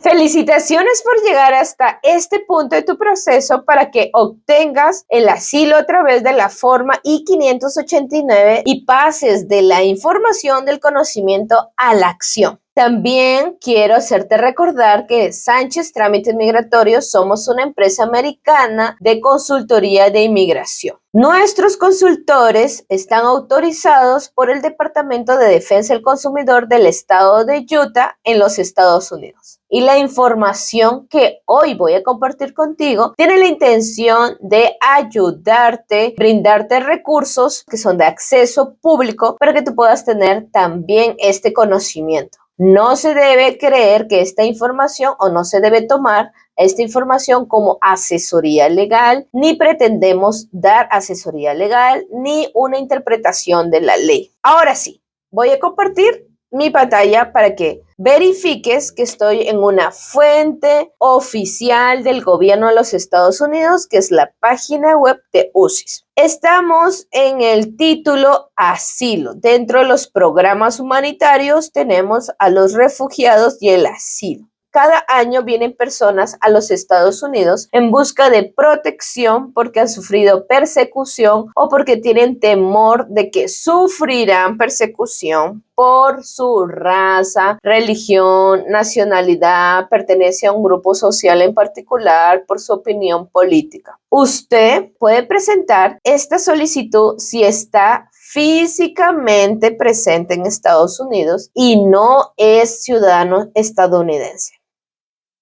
Felicitaciones por llegar hasta este punto de tu proceso para que obtengas el asilo a través de la forma I-589 y pases de la información del conocimiento a la acción. También quiero hacerte recordar que Sánchez Trámites Migratorios somos una empresa americana de consultoría de inmigración. Nuestros consultores están autorizados por el Departamento de Defensa del Consumidor del estado de Utah en los Estados Unidos. Y la información que hoy voy a compartir contigo tiene la intención de ayudarte, brindarte recursos que son de acceso público para que tú puedas tener también este conocimiento. No se debe creer que esta información o no se debe tomar esta información como asesoría legal, ni pretendemos dar asesoría legal ni una interpretación de la ley. Ahora sí, voy a compartir mi pantalla para que verifiques que estoy en una fuente oficial del gobierno de los Estados Unidos, que es la página web de UCIS. Estamos en el título Asilo. Dentro de los programas humanitarios tenemos a los refugiados y el asilo. Cada año vienen personas a los Estados Unidos en busca de protección porque han sufrido persecución o porque tienen temor de que sufrirán persecución por su raza, religión, nacionalidad, pertenencia a un grupo social en particular, por su opinión política. Usted puede presentar esta solicitud si está físicamente presente en Estados Unidos y no es ciudadano estadounidense.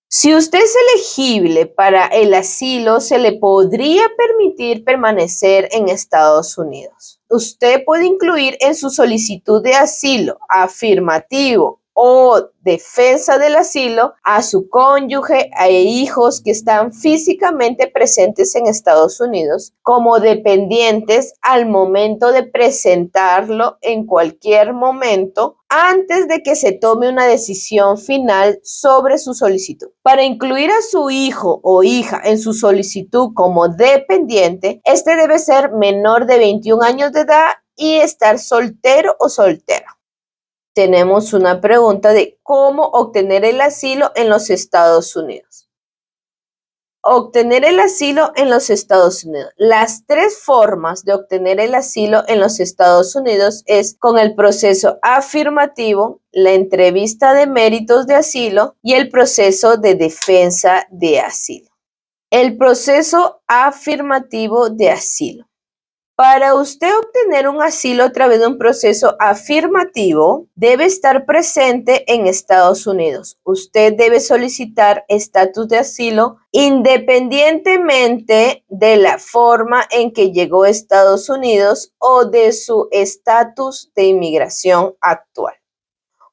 Si usted es elegible para el asilo, se le podría permitir permanecer en Estados Unidos. Usted puede incluir en su solicitud de asilo afirmativo o defensa del asilo a su cónyuge e hijos que están físicamente presentes en Estados Unidos como dependientes al momento de presentarlo en cualquier momento antes de que se tome una decisión final sobre su solicitud. Para incluir a su hijo o hija en su solicitud como dependiente, este debe ser menor de 21 años de edad y estar soltero o soltera. Tenemos una pregunta de cómo obtener el asilo en los Estados Unidos. Obtener el asilo en los Estados Unidos. Las tres formas de obtener el asilo en los Estados Unidos es con el proceso afirmativo, la entrevista de méritos de asilo y el proceso de defensa de asilo. El proceso afirmativo de asilo. Para usted obtener un asilo a través de un proceso afirmativo, debe estar presente en Estados Unidos. Usted debe solicitar estatus de asilo independientemente de la forma en que llegó a Estados Unidos o de su estatus de inmigración actual.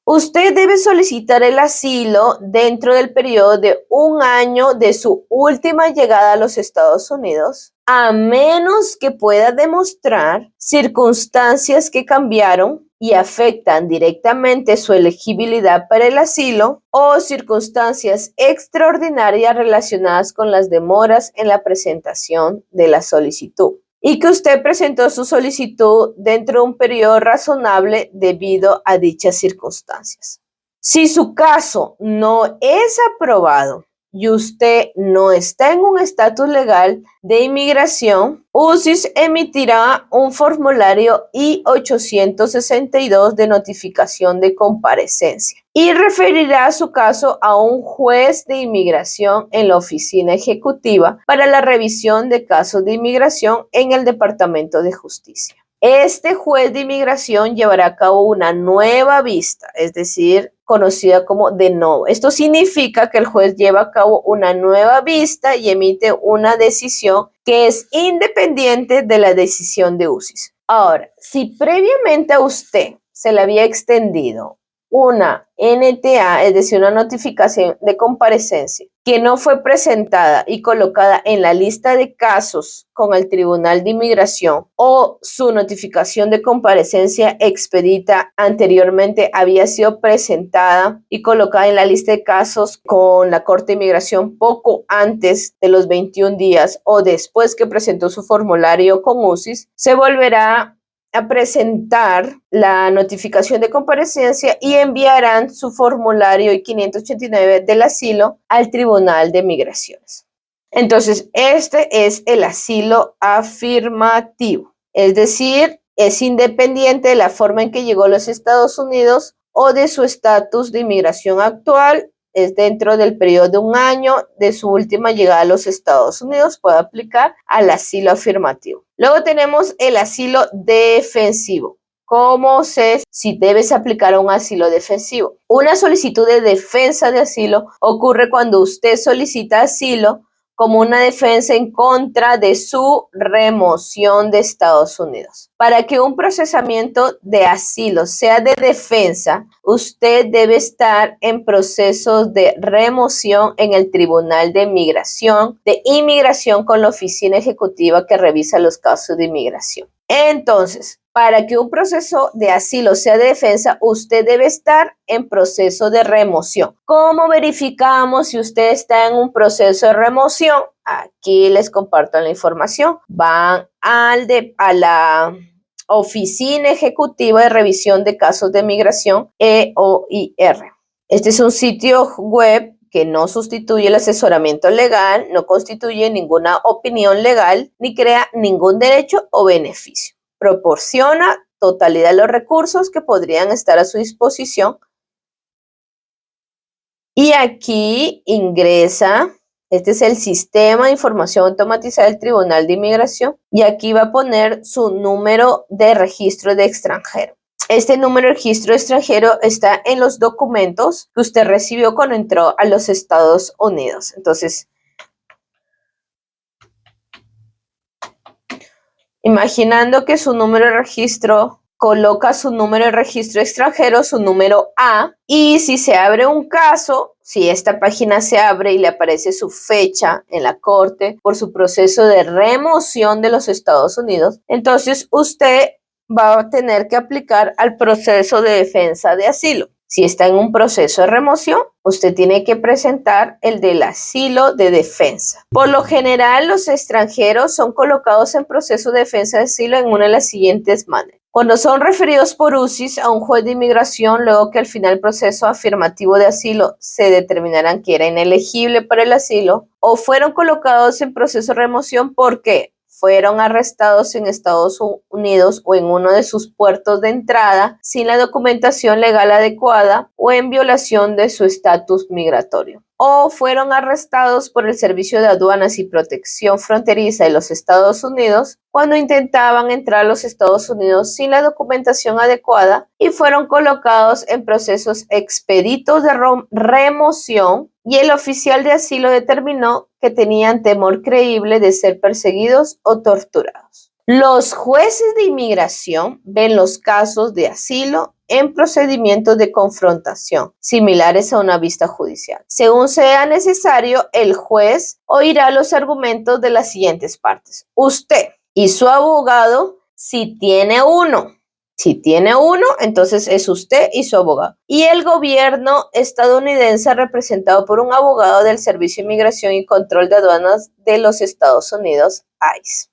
Usted debe solicitar el asilo dentro del periodo de 1 año de su última llegada a los Estados Unidos, a menos que pueda demostrar circunstancias que cambiaron y afectan directamente su elegibilidad para el asilo o circunstancias extraordinarias relacionadas con las demoras en la presentación de la solicitud. Y que usted presentó su solicitud dentro de un periodo razonable debido a dichas circunstancias. Si su caso no es aprobado y usted no está en un estatus legal de inmigración, UCIS emitirá un formulario I-862 de notificación de comparecencia y referirá su caso a un juez de inmigración en la oficina ejecutiva para la revisión de casos de inmigración en el Departamento de Justicia. Este juez de inmigración llevará a cabo una nueva vista, es decir, conocida como de novo. Esto significa que el juez lleva a cabo una nueva vista y emite una decisión que es independiente de la decisión de UCIS. Ahora, si previamente a usted se le había extendido una NTA, es decir, una notificación de comparecencia, que no fue presentada y colocada en la lista de casos con el Tribunal de Inmigración o su notificación de comparecencia expedita anteriormente había sido presentada y colocada en la lista de casos con la Corte de Inmigración poco antes de los 21 días o después que presentó su formulario con UCIS, se volverá a presentar la notificación de comparecencia y enviarán su formulario I-589 del asilo al Tribunal de Migraciones. Entonces, este es el asilo afirmativo, es decir, es independiente de la forma en que llegó a los Estados Unidos o de su estatus de inmigración actual. Es dentro del periodo de un año de su última llegada a los Estados Unidos, puede aplicar al asilo afirmativo. Luego tenemos el asilo defensivo. ¿Cómo sé si debes aplicar un asilo defensivo? Una solicitud de defensa de asilo ocurre cuando usted solicita asilo como una defensa en contra de su remoción de Estados Unidos. Para que un procesamiento de asilo sea de defensa, usted debe estar en procesos de remoción en el Tribunal de Inmigración con la oficina ejecutiva que revisa los casos de inmigración. Entonces, para que un proceso de asilo sea de defensa, usted debe estar en proceso de remoción. ¿Cómo verificamos si usted está en un proceso de remoción? Aquí les comparto la información. Van a la Oficina Ejecutiva de Revisión de Casos de Migración, EOIR. Este es un sitio web que no sustituye el asesoramiento legal, no constituye ninguna opinión legal, ni crea ningún derecho o beneficio. Proporciona totalidad de los recursos que podrían estar a su disposición. Y aquí ingresa, este es el sistema de información automatizada del Tribunal de Inmigración, y aquí va a poner su número de registro de extranjero. Este número de registro de extranjero está en los documentos que usted recibió cuando entró a los Estados Unidos. Entonces, imaginando que su número de registro, coloca su número de registro extranjero, su número A, y si se abre un caso, si esta página se abre y le aparece su fecha en la corte por su proceso de remoción de los Estados Unidos, entonces usted va a tener que aplicar al proceso de defensa de asilo. Si está en un proceso de remoción, usted tiene que presentar el del asilo de defensa. Por lo general, los extranjeros son colocados en proceso de defensa de asilo en una de las siguientes maneras. Cuando son referidos por UCIS a un juez de inmigración, luego que al final del proceso afirmativo de asilo se determinarán que era inelegible para el asilo, o fueron colocados en proceso de remoción porque fueron arrestados en Estados Unidos o en uno de sus puertos de entrada sin la documentación legal adecuada o en violación de su estatus migratorio. O fueron arrestados por el Servicio de Aduanas y Protección Fronteriza de los Estados Unidos cuando intentaban entrar a los Estados Unidos sin la documentación adecuada y fueron colocados en procesos expeditos de remoción, y el oficial de asilo determinó que tenían temor creíble de ser perseguidos o torturados. Los jueces de inmigración ven los casos de asilo en procedimientos de confrontación, similares a una vista judicial. Según sea necesario, el juez oirá los argumentos de las siguientes partes. Usted y su abogado, si tiene uno. Si tiene uno, entonces es usted y su abogado. Y el gobierno estadounidense representado por un abogado del Servicio de Inmigración y Control de Aduanas de los Estados Unidos, ICE.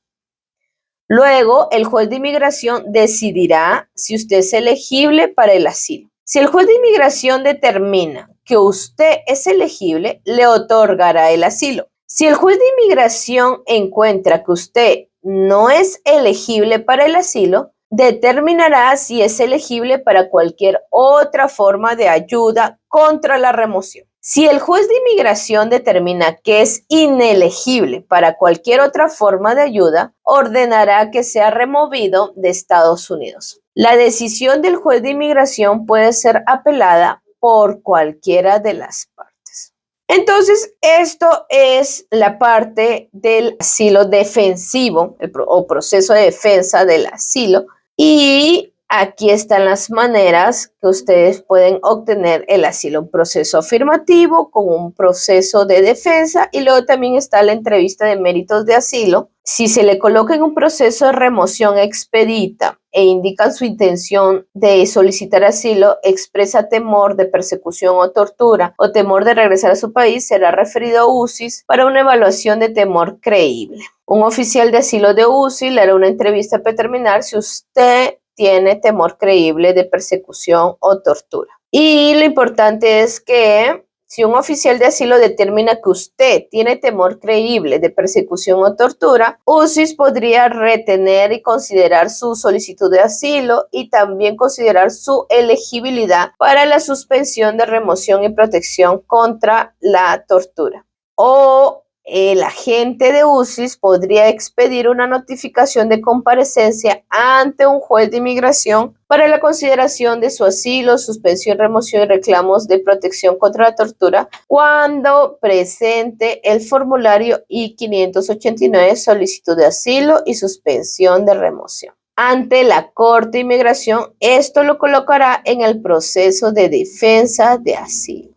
Luego, el juez de inmigración decidirá si usted es elegible para el asilo. Si el juez de inmigración determina que usted es elegible, le otorgará el asilo. Si el juez de inmigración encuentra que usted no es elegible para el asilo, determinará si es elegible para cualquier otra forma de ayuda contra la remoción. Si el juez de inmigración determina que es inelegible para cualquier otra forma de ayuda, ordenará que sea removido de Estados Unidos. La decisión del juez de inmigración puede ser apelada por cualquiera de las partes. Entonces, esto es la parte del asilo defensivo o proceso de defensa del asilo. Y Aquí están las maneras que ustedes pueden obtener el asilo. Un proceso afirmativo con un proceso de defensa y luego también está la entrevista de méritos de asilo. Si se le coloca en un proceso de remoción expedita e indican su intención de solicitar asilo, expresa temor de persecución o tortura o temor de regresar a su país, será referido a UCIS para una evaluación de temor creíble. Un oficial de asilo de UCI le hará una entrevista para determinar si usted tiene temor creíble de persecución o tortura. Y lo importante es que si un oficial de asilo determina que usted tiene temor creíble de persecución o tortura, UCIS podría retener y considerar su solicitud de asilo y también considerar su elegibilidad para la suspensión de remoción y protección contra la tortura. O el agente de UCIS podría expedir una notificación de comparecencia ante un juez de inmigración para la consideración de su asilo, suspensión, remoción y reclamos de protección contra la tortura cuando presente el formulario I-589, solicitud de asilo y suspensión de remoción ante la Corte de Inmigración. Esto lo colocará en el proceso de defensa de asilo.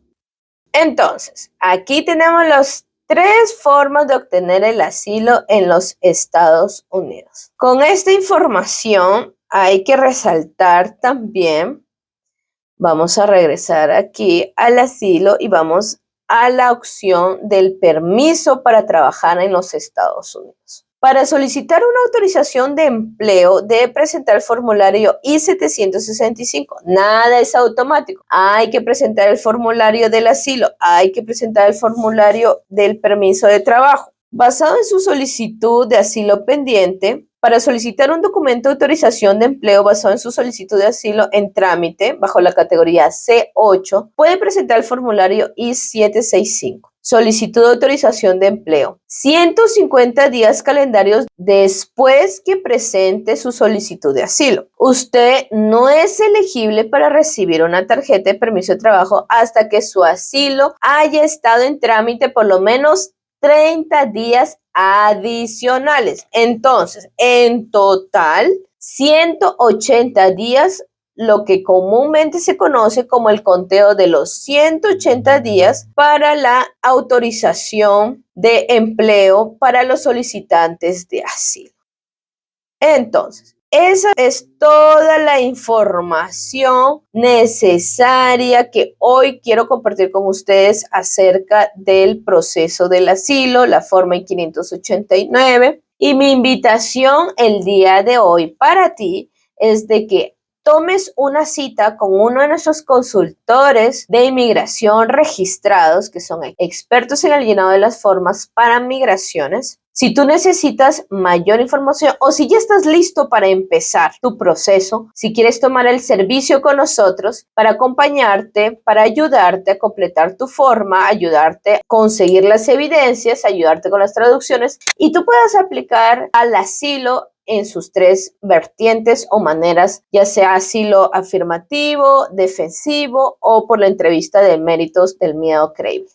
Entonces, aquí tenemos las 3 formas de obtener el asilo en los Estados Unidos. Con esta información hay que resaltar también, vamos a regresar aquí al asilo y vamos a la opción del permiso para trabajar en los Estados Unidos. Para solicitar una autorización de empleo, debe presentar el formulario I-765. Nada es automático. Hay que presentar el formulario del asilo. Hay que presentar el formulario del permiso de trabajo. Basado en su solicitud de asilo pendiente, para solicitar un documento de autorización de empleo basado en su solicitud de asilo en trámite, bajo la categoría C8, puede presentar el formulario I-765. Solicitud de autorización de empleo. 150 días calendarios después que presente su solicitud de asilo. Usted no es elegible para recibir una tarjeta de permiso de trabajo hasta que su asilo haya estado en trámite por lo menos 30 días adicionales. Entonces, en total, 180 días, lo que comúnmente se conoce como el conteo de los 180 días para la autorización de empleo para los solicitantes de asilo. Entonces, esa es toda la información necesaria que hoy quiero compartir con ustedes acerca del proceso del asilo, la forma I-589. Y mi invitación el día de hoy para ti es de que tomes una cita con uno de nuestros consultores de inmigración registrados, que son expertos en el llenado de las formas para migraciones. Si tú necesitas mayor información o si ya estás listo para empezar tu proceso, si quieres tomar el servicio con nosotros para acompañarte, para ayudarte a completar tu forma, ayudarte a conseguir las evidencias, ayudarte con las traducciones y tú puedas aplicar al asilo en sus 3 vertientes o maneras, ya sea asilo afirmativo, defensivo o por la entrevista de méritos del miedo creíble.